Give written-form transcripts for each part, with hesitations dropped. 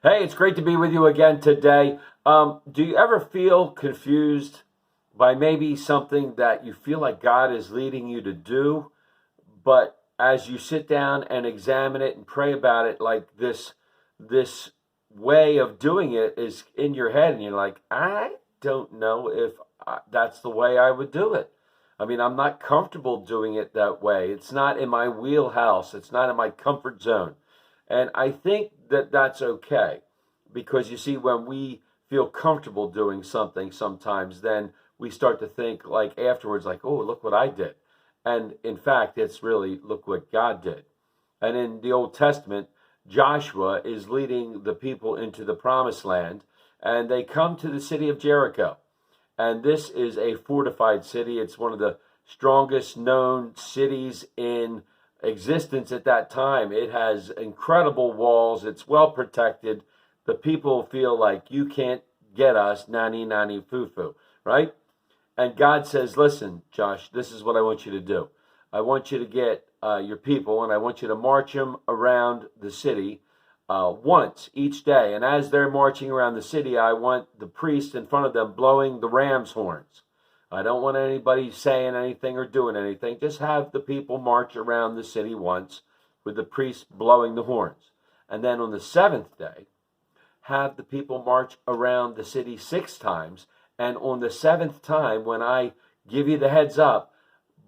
Hey, it's great to be with you again today. Do you ever feel confused by maybe something that you feel like God is leading you to do, but as you sit down and examine it and pray about it, like this way of doing it is in your head, and you're like, I don't know if that's the way I would do it. I mean, I'm not comfortable doing it that way. It's not in my wheelhouse. It's not in my comfort zone. And I think that that's okay because you see, when we feel comfortable doing something sometimes, then we start to think like afterwards, like, oh, look what I did. And in fact, it's really, look what God did. And in the Old Testament, Joshua is leading the people into the promised land, and they come to the city of Jericho. And this is a fortified city. It's one of the strongest known cities in existence at that time. It has incredible walls. It's well protected. The people feel like you can't get us, nani nani foo foo, right? And God says, listen, Josh, this is what I want you to do. I want you to get your people, and I want you to march them around the city once each day. And as they're marching around the city, I want the priest in front of them blowing the ram's horns. I don't want anybody saying anything or doing anything. Just have the people march around the city once with the priest blowing the horns. And then on the seventh day, have the people march around the city 6 times. And on the seventh time, when I give you the heads up,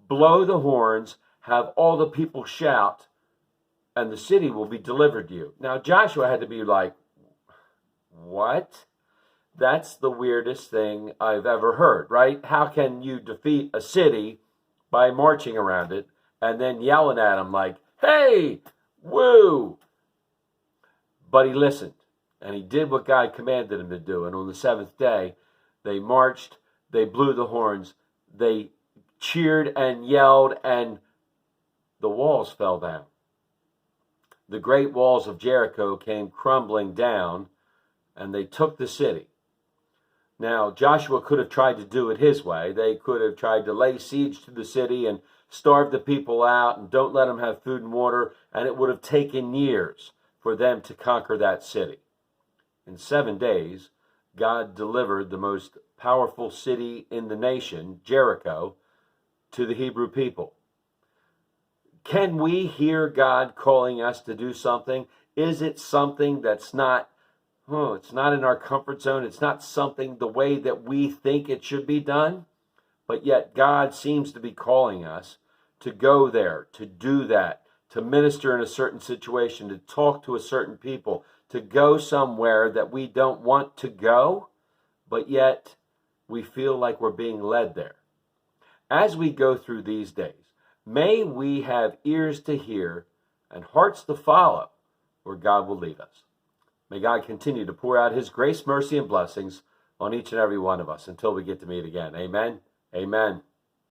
blow the horns, have all the people shout, and the city will be delivered to you. Now, Joshua had to be like, what? That's the weirdest thing I've ever heard, right? How can you defeat a city by marching around it and then yelling at them like, hey, woo? But he listened, and he did what God commanded him to do. And on the seventh day, they marched, they blew the horns, they cheered and yelled, and the walls fell down. The great walls of Jericho came crumbling down, and they took the city. Now, Joshua could have tried to do it his way. They could have tried to lay siege to the city and starve the people out and don't let them have food and water, and it would have taken years for them to conquer that city. In 7 days, God delivered the most powerful city in the nation, Jericho, to the Hebrew people. Can we hear God calling us to do something? Is it something that's not, it's not in our comfort zone? It's not something the way that we think it should be done? But yet God seems to be calling us to go there, to do that, to minister in a certain situation, to talk to a certain people, to go somewhere that we don't want to go, but yet we feel like we're being led there. As we go through these days, may we have ears to hear and hearts to follow where God will lead us. May God continue to pour out his grace, mercy, and blessings on each and every one of us until we get to meet again. Amen. Amen.